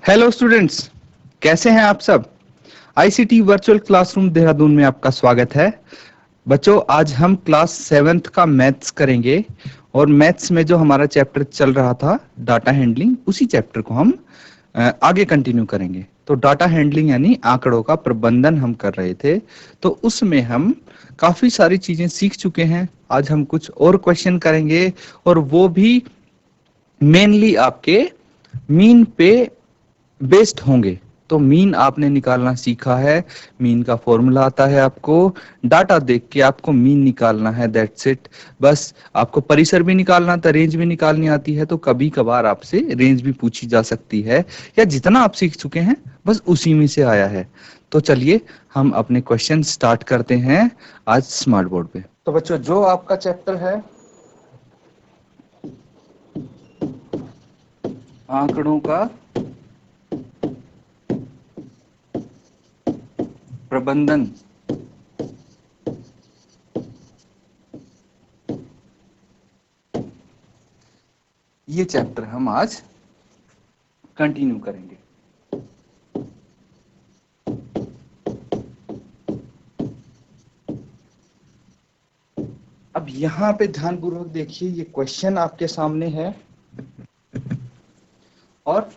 Hello students, कैसे हैं आप सब। आईसीटी वर्चुअल क्लासरूम देहरादून में आपका स्वागत है। बच्चों, आज हम क्लास 7th का मैथ्स करेंगे और मैथ्स में जो हमारा चैप्टर चल रहा था डाटा हैंडलिंग, उसी चैप्टर को हम आगे कंटिन्यू करेंगे। तो डाटा हैंडलिंग यानी आंकड़ों का प्रबंधन हम कर रहे थे, तो उसमें हम काफी सारी चीजें सीख चुके हैं। आज हम कुछ और क्वेश्चन करेंगे और वो भी मेनली आपके मीन पे बेस्ड होंगे। तो मीन आपने निकालना सीखा है, मीन का फॉर्मूला आता है आपको, डाटा देख के आपको मीन निकालना है, दैट्स इट। बस आपको परिसर भी निकालना था, रेंज भी निकालनी आती है, तो कभी कभार आपसे रेंज भी पूछी जा सकती है, या जितना आप सीख चुके हैं बस उसी में से आया है। तो चलिए हम अपने क्वेश्चन स्टार्ट करते हैं आज स्मार्ट बोर्ड पे। तो बच्चों, जो आपका चैप्टर है आंकड़ों का प्रबंधन, ये चैप्टर हम आज कंटिन्यू करेंगे। अब यहाँ पे ध्यानपूर्वक देखिए, ये क्वेश्चन आपके सामने है और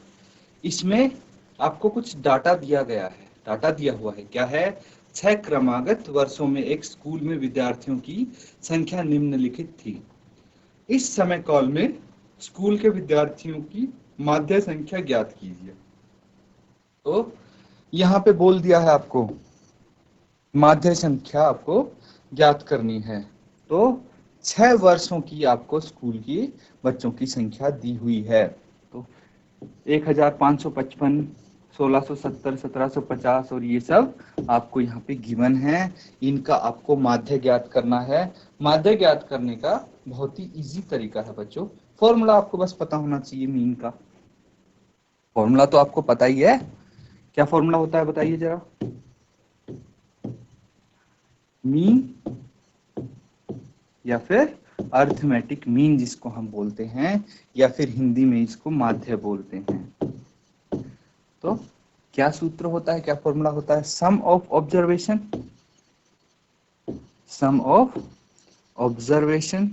इसमें आपको कुछ डाटा दिया गया है। डाटा दिया हुआ है, क्या है? 6 क्रमागत वर्षों में एक स्कूल में विद्यार्थियों की संख्या निम्नलिखित थी। इस समय काल में स्कूल के विद्यार्थियों की माध्य संख्या ज्ञात कीजिए। तो यहाँ पे बोल दिया है आपको माध्य संख्या आपको ज्ञात करनी है। तो 6 वर्षों की आपको स्कूल की बच्चों की संख्या दी हुई है। तो 1555, 1670, 1750 और ये सब आपको यहाँ पे गिवन है। इनका आपको माध्य ज्ञात करना है। माध्य ज्ञात करने का बहुत ही इजी तरीका है बच्चों। फॉर्मूला आपको बस पता होना चाहिए मीन का। फॉर्मूला तो आपको पता ही है। क्या फॉर्मूला होता है बताइए जरा। मीन या फिर अर्थमेटिक मीन जिसको हम बोलते हैं, या फिर हिंदी में इसको माध्य बोलते हैं। तो क्या सूत्र होता है, क्या फॉर्मूला होता है? Sum of observation, sum of observation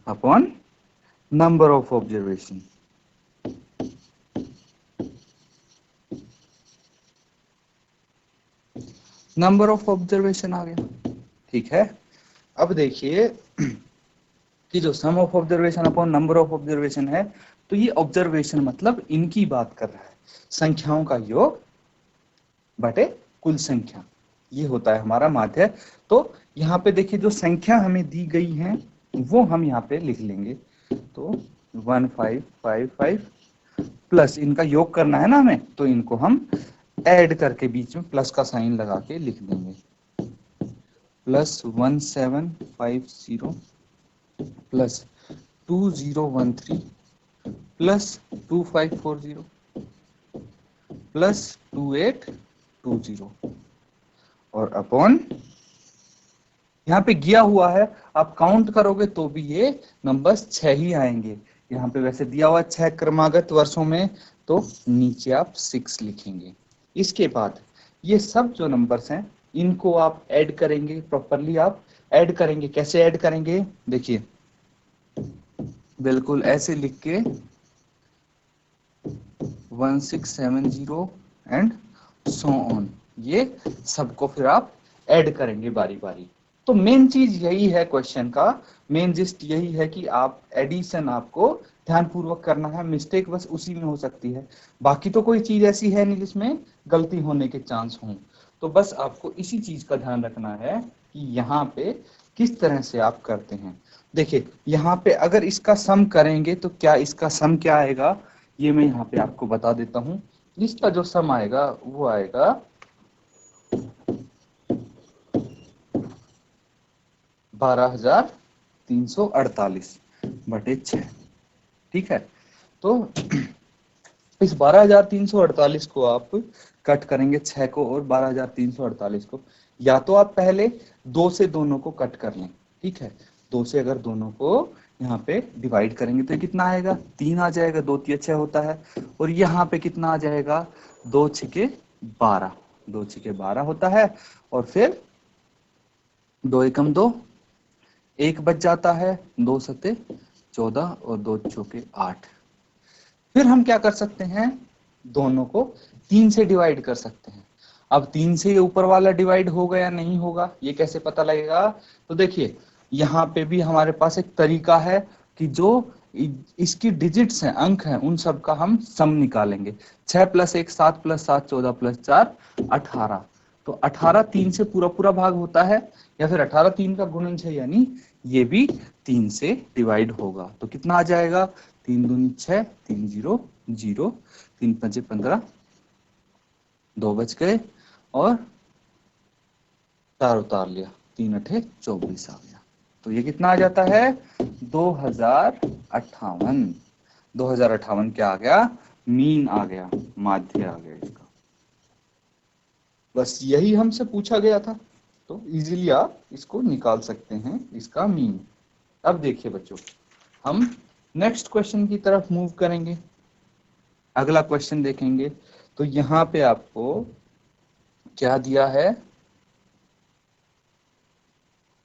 upon number of observation. Number of observation आ गया, ठीक है। अब देखिए कि जो sum of observation upon number of observation है, तो ये ऑब्जर्वेशन मतलब इनकी बात कर रहा है, संख्याओं का योग बटे कुल संख्या, ये होता है हमारा माध्य। तो यहाँ पे देखिए जो संख्या हमें दी गई है वो हम यहाँ पे लिख लेंगे। तो 1555 प्लस इनका योग करना है ना हमें, तो इनको हम ऐड करके बीच में प्लस का साइन लगा के लिख देंगे। प्लस 1750 प्लस 2013 प्लस 2540 प्लस 2820 और अपॉन यहाँ पे गिया हुआ है। आप काउंट करोगे तो भी ये नंबर्स 6 ही आएंगे। यहाँ पे वैसे दिया हुआ 6 क्रमागत वर्षों में, तो नीचे आप 6 लिखेंगे। इसके बाद ये सब जो नंबर्स हैं इनको आप ऐड करेंगे, प्रॉपरली आप ऐड करेंगे। कैसे ऐड करेंगे देखिए, बिल्कुल ऐसे लिख के 1670 एंड सो ऑन, ये सबको फिर आप ऐड करेंगे बारी बारी। तो मेन चीज यही है क्वेश्चन का, मेन जिस्ट यही है कि आप एडिशन आपको ध्यानपूर्वक करना है। मिस्टेक बस उसी में हो सकती है, बाकी तो कोई चीज ऐसी है नहीं जिसमें गलती होने के चांस हों। तो बस आपको इसी चीज का ध्यान रखना है कि यहाँ पे किस तरह से आप करते हैं। देखिए यहाँ पे अगर इसका सम करेंगे तो क्या इसका सम क्या आएगा, ये मैं यहाँ पे आपको बता देता हूं। इसका जो सम आएगा वो आएगा 12,348 बटे 6, ठीक है। तो इस 12,348 को आप कट करेंगे 6 को और 12,348 को, या तो आप पहले 2 से दोनों को कट कर लें, ठीक है। 2 से अगर दोनों को यहाँ पे डिवाइड करेंगे तो ये कितना आएगा, 3 आ जाएगा, 2 तिया 6 होता है। और यहाँ पे कितना आ जाएगा, 2 छके 12, 2 छके 12 होता है। और फिर 2 एकम 2, 1 बच जाता है, 2 सते 14 और 2 चौके 8। फिर हम क्या कर सकते हैं, दोनों को 3 से डिवाइड कर सकते हैं। अब 3 से ऊपर वाला डिवाइड होगा या नहीं होगा, ये कैसे पता लगेगा? तो देखिए यहाँ पे भी हमारे पास एक तरीका है कि जो इसकी डिजिट्स हैं, अंक हैं, उन सब का हम सम निकालेंगे। 6 + 1 7 + 7 14 + 4 18। तो 18 3 से पूरा पूरा भाग होता है, या फिर 18 3 का गुणनफल, यानी ये भी 3 से डिवाइड होगा। तो कितना आ जाएगा, 3 दूनी 6, 3 0 0, 3 पंजे 15, 2 बच गए और 4 उतार लिया, 3 अठे 24 आ गया। तो ये कितना आ जाता है, 2058। 2058 क्या आ गया, मीन आ गया, माध्य आ गया इसका। बस यही हमसे पूछा गया था, तो इजीली आप इसको निकाल सकते हैं, इसका मीन। अब देखिए बच्चों, हम नेक्स्ट क्वेश्चन की तरफ मूव करेंगे, अगला क्वेश्चन देखेंगे। तो यहाँ पे आपको क्या दिया है,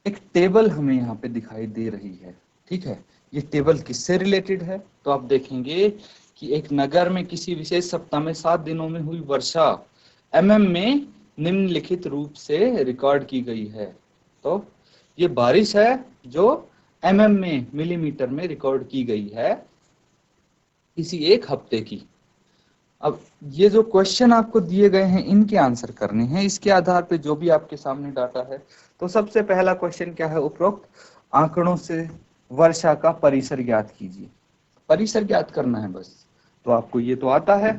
एक टेबल हमें यहाँ पे दिखाई दे रही है, ठीक है। ये टेबल किससे रिलेटेड है, तो आप देखेंगे कि एक नगर में किसी विशेष सप्ताह में 7 दिनों में हुई वर्षा mm में निम्नलिखित रूप से रिकॉर्ड की गई है। तो ये बारिश है जो mm में, मिलीमीटर में रिकॉर्ड की गई है किसी एक हफ्ते की। अब ये जो क्वेश्चन आपको दिए गए हैं, इनके आंसर करने हैं, इसके आधार पे जो भी आपके सामने डाटा है। तो सबसे पहला क्वेश्चन क्या है, उपरोक्त आंकड़ों से वर्षा का परिसर ज्ञात कीजिए। परिसर ज्ञात करना है बस। तो आपको ये तो आता है,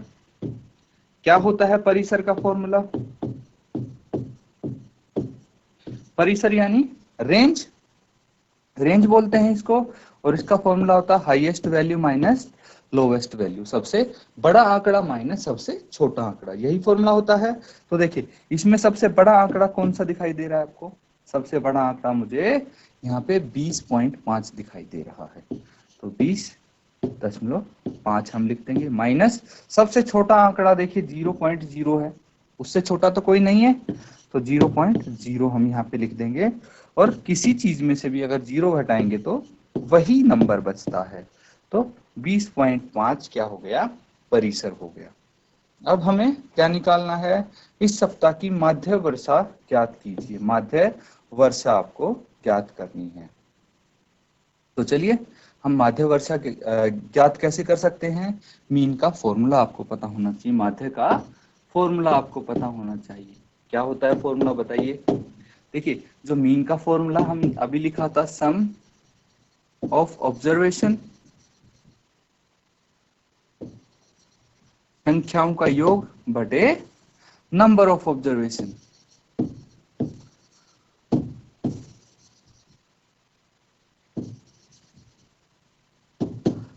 क्या होता है परिसर का फॉर्मूला, परिसर यानी रेंज, रेंज बोलते हैं इसको। और इसका फॉर्मूला होता है highest value minus lowest value, सबसे बड़ा आंकड़ा माइनस सबसे छोटा आंकड़ा, यही फॉर्मूला होता है। तो देखिए इसमें सबसे बड़ा आंकड़ा कौन सा दिखाई दे रहा है आपको, सबसे बड़ा आंकड़ा मुझे यहाँ पे 20.5 दिखाई दे रहा है। तो 20.5 हम लिख देंगे, माइनस सबसे छोटा आंकड़ा देखिए 0.0 है, उससे छोटा तो कोई नहीं है, तो 0.0 हम यहाँ पे लिख देंगे। और किसी चीज में से भी अगर 0 घटाएंगे तो वही नंबर बचता है। तो 20.5 क्या हो गया, परिसर हो गया। अब हमें क्या निकालना है, इस सप्ताह की माध्य वर्षा ज्ञात कीजिए। माध्य वर्षा आपको ज्ञात करनी है। तो चलिए हम माध्य वर्षा ज्ञात कैसे कर सकते हैं, मीन का फॉर्मूला आपको पता होना चाहिए, माध्य का फॉर्मूला आपको पता होना चाहिए। क्या होता है फॉर्मूला बताइए। देखिए जो मीन का फॉर्मूला हम अभी लिखा था, सम ऑफ ऑब्जर्वेशन, संख्याओं का योग बटे number of observation.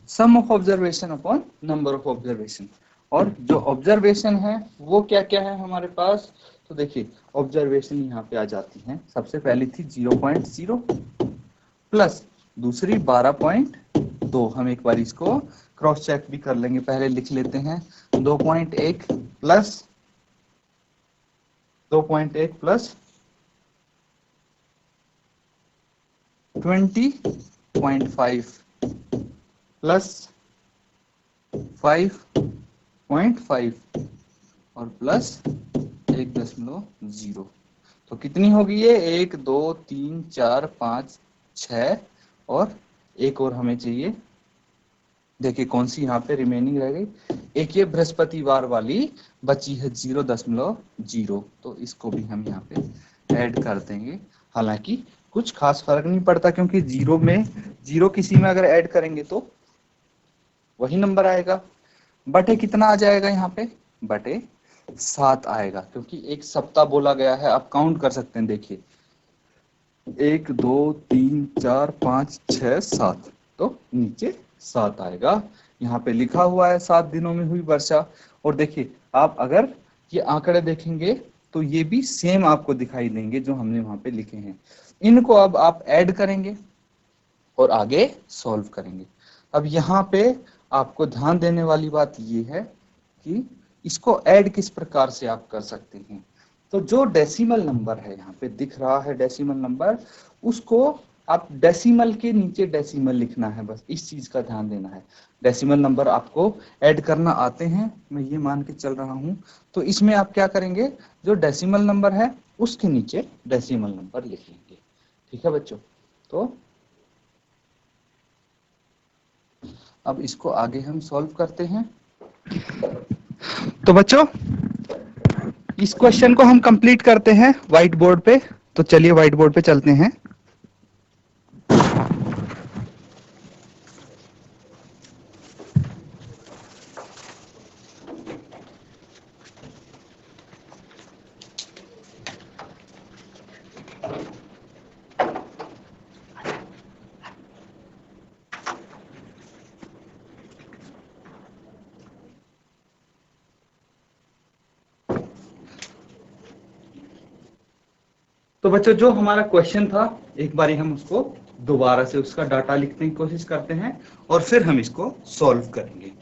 Sum of observation upon number of observation. और जो ऑब्जर्वेशन है वो क्या क्या है हमारे पास, तो देखिए ऑब्जर्वेशन यहाँ पे आ जाती हैं। सबसे पहली थी 0.0 प्लस दूसरी 12.2। हम एक बार इसको क्रॉस चेक भी कर लेंगे, पहले लिख लेते हैं। 2.1 प्लस 2.1 प्लस 20.5 प्लस 5.5 और प्लस 1.0। तो कितनी होगी ये, 1 2 3 4 5 6 और एक और हमें चाहिए। देखिए कौन सी यहाँ पे रिमेनिंग रह गई, एक ये बृहस्पतिवार वाली बची है 0.0। तो इसको भी हम यहाँ पे ऐड कर देंगे। हालांकि कुछ खास फर्क नहीं पड़ता, क्योंकि जीरो किसी में अगर ऐड करेंगे तो वही नंबर आएगा। बटे कितना आ जाएगा यहाँ पे, बटे 7 आएगा, क्योंकि एक सप्ताह बोला गया है। आप काउंट कर सकते हैं, देखिए 1 2 3 4 5 6 7, तो नीचे 7 आएगा। यहाँ पे लिखा हुआ है 7 दिनों में हुई वर्षा। और देखिए आप अगर ये आंकड़े देखेंगे तो ये भी सेम आपको दिखाई देंगे जो हमने वहां पे लिखे हैं। इनको अब आप ऐड करेंगे और आगे सॉल्व करेंगे। अब यहाँ पे आपको ध्यान देने वाली बात ये है कि इसको ऐड किस प्रकार से आप कर सकते हैं। तो जो डेसिमल नंबर है यहाँ पे दिख रहा है डेसिमल नंबर, उसको आप डेसिमल के नीचे डेसिमल लिखना है, बस इस चीज का ध्यान देना है। डेसिमल नंबर आपको ऐड करना आते हैं, मैं ये मान के चल रहा हूं। तो इसमें आप क्या करेंगे, जो डेसिमल नंबर है उसके नीचे डेसिमल नंबर लिख लेंगे। ठीक है बच्चों, तो अब इसको आगे हम सॉल्व करते हैं। तो बच्चों इस क्वेश्चन को हम कंप्लीट करते हैं व्हाइट बोर्ड पे। तो चलिए व्हाइट बोर्ड पे चलते हैं। तो बच्चों जो हमारा क्वेश्चन था, एक बारी हम उसको दोबारा से उसका डाटा लिखने की कोशिश करते हैं और फिर हम इसको सॉल्व करेंगे।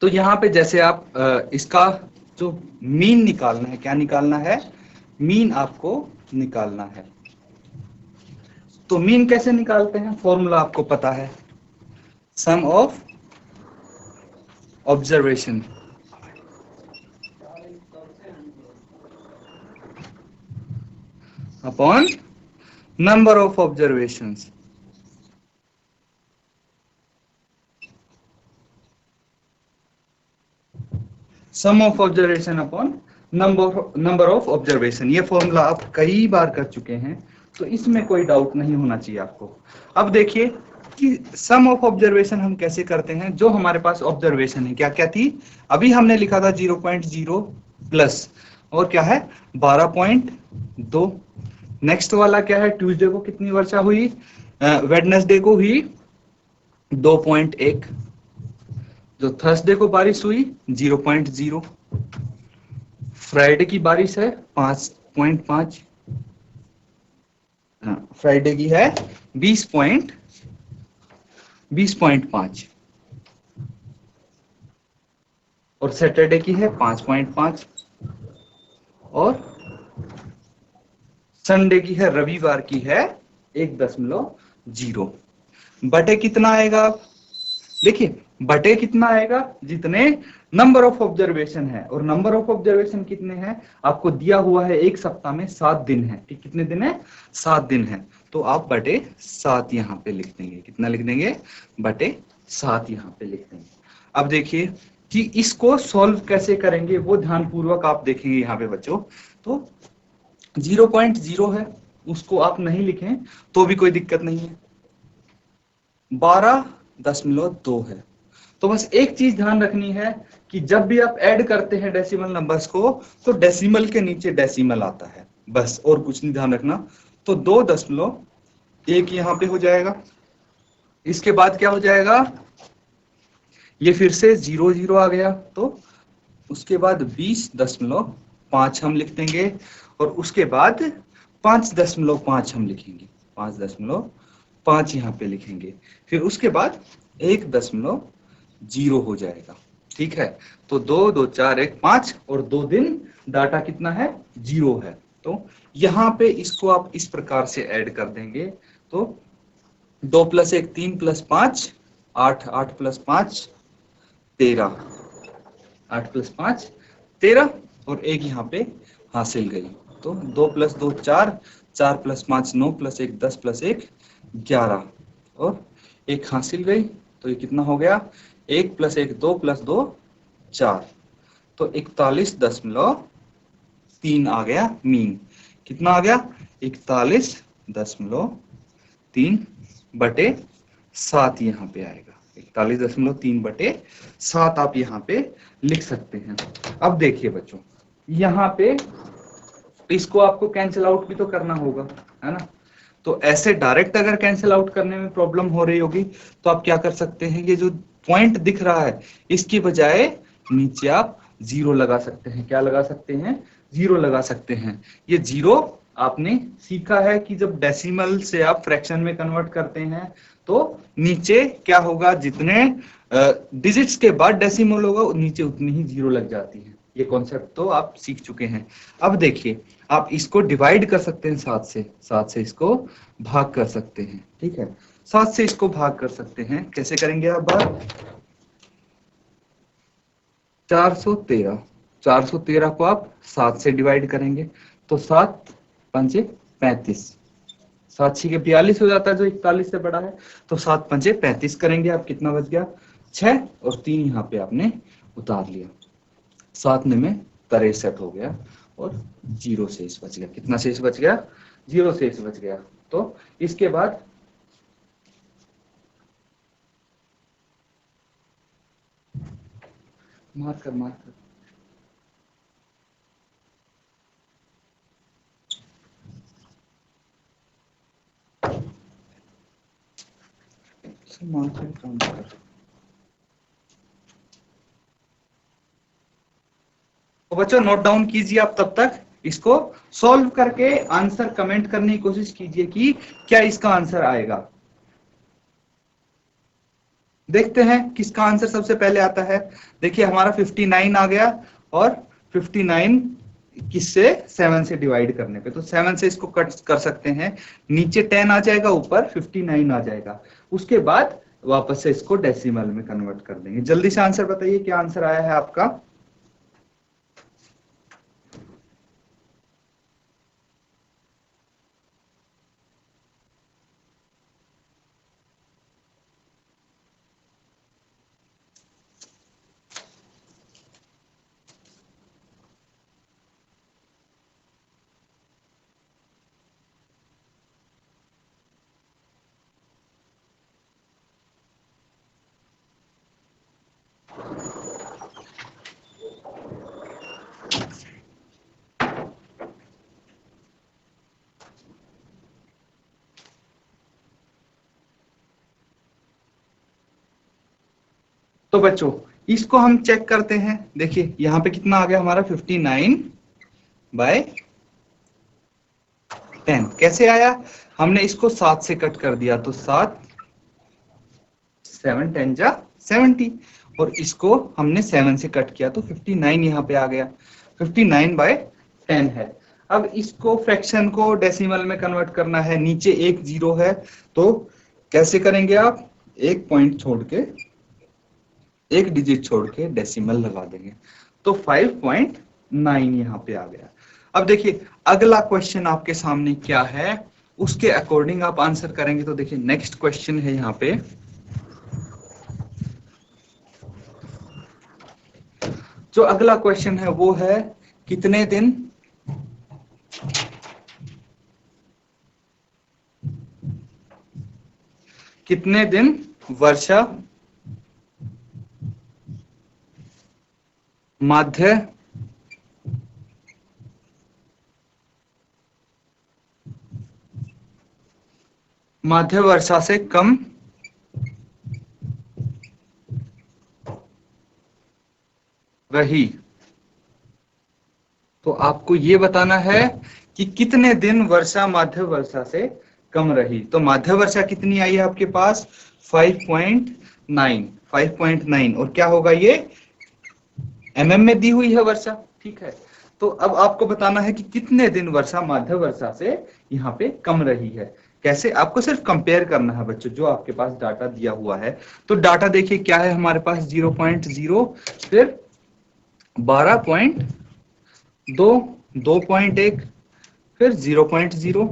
तो यहाँ पे जैसे आप इसका जो मीन निकालना है, क्या निकालना है, मीन आपको निकालना है। तो मीन कैसे निकालते हैं, फॉर्मूला आपको पता है, sum of observation upon number of observations. Sum of observation upon number of observation. ये फॉर्मूला आप कई बार कर चुके हैं, तो इसमें कोई डाउट नहीं होना चाहिए आपको। अब देखिए कि सम ऑफ ऑब्जर्वेशन हम कैसे करते हैं। जो हमारे पास ऑब्जर्वेशन है क्या क्या थी, अभी हमने लिखा था 0.0 प्लस और क्या है 12.2। नेक्स्ट वाला क्या है, ट्यूसडे को कितनी वर्षा हुई, वेडनेसडे को हुई 2.1। जो थर्सडे को बारिश हुई 0.0, फ्राइडे की बारिश है 5.5, फ्राइडे की है 20.5 और सैटरडे की है 5.5 और संडे की है, रविवार की है 1.0। बटे कितना आएगा, देखिए बटे कितना आएगा, जितने नंबर ऑफ ऑब्जर्वेशन है। और नंबर ऑफ ऑब्जर्वेशन कितने हैं आपको दिया हुआ है, एक सप्ताह में 7 दिन है। ठीक, कितने दिन है, 7 दिन है। तो आप बटे 7 यहाँ पे लिख देंगे। कितना लिख देंगे, बटे 7 यहाँ पे लिख देंगे। अब देखिए कि इसको सॉल्व कैसे करेंगे वो ध्यान पूर्वक आप देखेंगे यहाँ पे बच्चों। तो 0.0 है, उसको आप नहीं लिखें तो भी कोई दिक्कत नहीं है। 12.2 है। तो बस एक चीज ध्यान रखनी है कि जब भी आप ऐड करते हैं डेसिमल नंबर्स को, तो डेसिमल के नीचे डेसिमल आता है, बस और कुछ नहीं ध्यान रखना। तो 2.1 यहाँ पे हो जाएगा। इसके बाद क्या हो जाएगा, ये फिर से 0 आ गया, तो उसके बाद 20.5 हम लिख देंगे और उसके बाद 5.5 हम लिखेंगे, 5.5 यहाँ पे लिखेंगे। फिर उसके बाद 1.0 हो जाएगा। ठीक है, तो 2 2 4 1 5 और 2 दिन डाटा कितना है, 0 है। तो यहाँ पे इसको आप इस प्रकार से ऐड कर देंगे। तो 2 + 1 3 + 5 8 8 + 5 13, 8 + 5 13 और एक यहाँ पे हासिल गई। तो 2 + 2 4, 4 + 5 9 + 1 10 + 1 11 और एक हासिल गई। तो ये कितना हो गया, 1 + 1 2 + 2 4। तो 41.3 आ गया मीन। कितना आ गया, 41.3 बटे 7 यहाँ पे आएगा। 41.3 बटे 7 आप यहाँ पे लिख सकते हैं। अब देखिए बच्चों, यहाँ पे इसको आपको कैंसिल आउट भी तो करना होगा, है ना। तो ऐसे डायरेक्ट अगर कैंसिल आउट करने में प्रॉब्लम हो रही होगी तो आप क्या कर सकते हैं, ये जो पॉइंट दिख रहा है इसकी बजाय नीचे आप जीरो लगा सकते हैं। क्या लगा सकते हैं? जीरो लगा सकते हैं। ये जीरो आपने सीखा है कि जब डेसिमल से आप फ्रैक्शन में कन्वर्ट करते हैं तो नीचे क्या होगा, जितने डिजिट्स के बाद डेसिमल होगा नीचे उतनी ही जीरो लग जाती है। ये कॉन्सेप्ट तो आप सीख चुके हैं। अब देखिए आप इसको डिवाइड कर सकते हैं 7 से इसको भाग कर सकते हैं। ठीक है, 7 से इसको भाग कर सकते हैं। कैसे करेंगे आप भाग? 413 को आप 7 से डिवाइड करेंगे तो 7 पंजे 35, 7 छीके 42 हो जाता है जो 41 से बड़ा है। तो 7 पंजे 35 करेंगे आप, कितना बच गया? 6 और 3 यहाँ पे आपने उतार लिया, 7 में 63 हो गया और 0 शेष बच गया। कितना शेष बच गया? 0 शेष बच गया। तो इसके बाद मार कर काम कर। तो बच्चों नोट डाउन कीजिए आप, तब तक इसको सॉल्व करके आंसर कमेंट करने की कोशिश कीजिए कि क्या इसका आंसर आएगा। देखते हैं किसका आंसर सबसे पहले आता है। देखिए हमारा 59 आ गया और 59 किससे? 7 से डिवाइड करने पे, तो 7 से इसको कट कर सकते हैं। नीचे 10 आ जाएगा, ऊपर 59 आ जाएगा। उसके बाद वापस से इसको डेसिमल में कन्वर्ट कर देंगे। जल्दी से आंसर बताइए क्या आंसर आया है आपका। तो बच्चों इसको हम चेक करते हैं। देखिए यहाँ पे कितना आ गया हमारा 59/10। कैसे आया? हमने इसको 7 से कट कर दिया तो 7 7 10 जा 70 और इसको हमने 7 से कट किया तो 59 यहाँ पे आ गया। 59/10 है। अब इसको फ्रैक्शन को डेसिमल में कन्वर्ट करना है। नीचे एक जीरो है तो कैसे करेंगे आप? एक पॉइंट छोड़ के, एक डिजिट छोड़ के डेसिमल लगा देंगे तो 5.9 यहाँ पे आ गया। अब देखिए अगला क्वेश्चन आपके सामने क्या है, उसके अकॉर्डिंग आप आंसर करेंगे। तो देखिए नेक्स्ट क्वेश्चन है यहाँ पे, जो अगला क्वेश्चन है वो है कितने दिन वर्षा माध्य वर्षा से कम रही। तो आपको ये बताना है कि कितने दिन वर्षा माध्य वर्षा से कम रही। तो माध्य वर्षा कितनी आई है आपके पास? 5.9 5.9 और क्या होगा ये? mm में दी हुई है वर्षा। ठीक है, तो अब आपको बताना है कि कितने दिन वर्षा माध्य वर्षा से यहाँ पे कम रही है। कैसे? आपको सिर्फ कंपेयर करना है बच्चों, जो आपके पास डाटा दिया हुआ है। तो डाटा देखिए क्या है हमारे पास, 0.0, फिर 12.2, 2.1, फिर 0.0,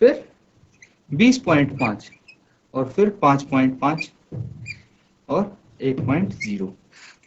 फिर 20.5 और फिर 5.5 और 1.0।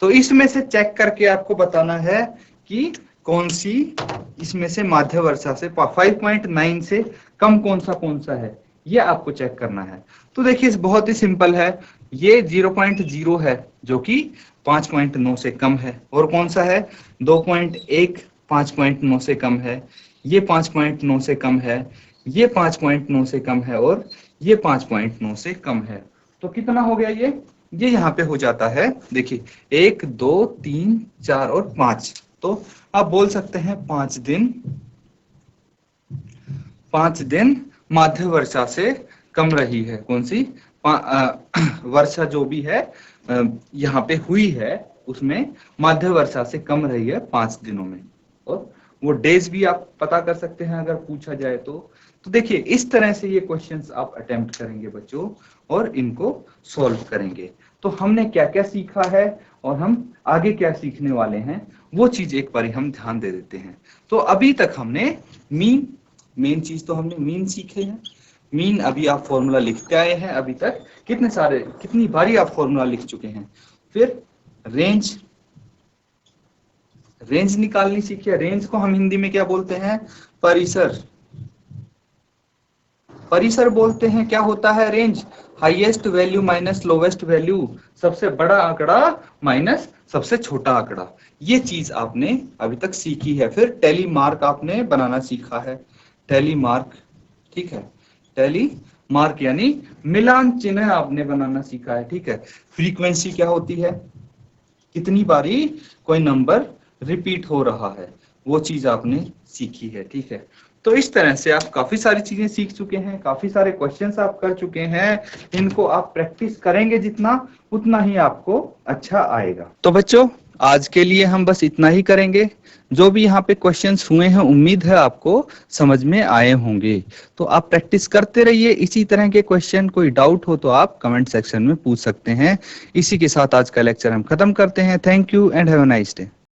तो इसमें से चेक करके आपको बताना है कि कौन सी इसमें से माध्य वर्षा से 5.9 से कम कौन सा है, ये आपको चेक करना है। तो देखिए बहुत ही सिंपल है, ये 0.0 है जो कि 5.9 से कम है, और कौन सा है? 2.1 5.9 से कम है, ये 5.9 से कम है, ये 5.9 से कम है और ये 5.9 से कम है। तो कितना हो गया ये यहाँ पे हो जाता है, देखिए 1 2 3 4 और 5। तो आप बोल सकते हैं 5 दिन माध्य वर्षा से कम रही है। कौन सी वर्षा जो भी है यहाँ पे हुई है उसमें माध्य वर्षा से कम रही है 5 दिनों में। और वो डेज भी आप पता कर सकते हैं अगर पूछा जाए तो देखिए इस तरह से ये क्वेश्चंस आप अटेम्प्ट करेंगे बच्चों और इनको सॉल्व करेंगे। तो हमने क्या क्या सीखा है और हम आगे क्या सीखने वाले हैं वो चीज एक बार हम ध्यान दे देते हैं। तो अभी तक हमने मेन चीज तो हमने मीन सीखे हैं। मीन अभी आप फॉर्मूला लिखते आए हैं, अभी तक कितनी बारी आप फॉर्मूला लिख चुके हैं। फिर रेंज निकालनी सीखिए। रेंज को हम हिंदी में क्या बोलते हैं? परिसर बोलते हैं। क्या होता है range? Highest value minus lowest value, सबसे बड़ा आंकड़ा माइनस सबसे छोटा आंकड़ा। ये चीज आपने अभी तक सीखी है। फिर टैली मार्क आपने बनाना सीखा है। टैली मार्क, ठीक है, टैली मार्क यानी मिलान चिन्ह आपने बनाना सीखा है। ठीक है, फ्रीक्वेंसी क्या होती है, कितनी बारी कोई नंबर रिपीट हो रहा है, वो चीज आपने सीखी है। ठीक है, तो इस तरह से आप काफी सारी चीजें सीख चुके हैं, काफी सारे क्वेश्चंस आप कर चुके हैं। इनको आप प्रैक्टिस करेंगे जितना उतना ही आपको अच्छा आएगा। तो बच्चों आज के लिए हम बस इतना ही करेंगे। जो भी यहाँ पे क्वेश्चंस हुए हैं उम्मीद है आपको समझ में आए होंगे। तो आप प्रैक्टिस करते रहिए इसी तरह के क्वेश्चन। कोई डाउट हो तो आप कमेंट सेक्शन में पूछ सकते हैं। इसी के साथ आज का लेक्चर हम खत्म करते हैं। Thank you and have a nice day.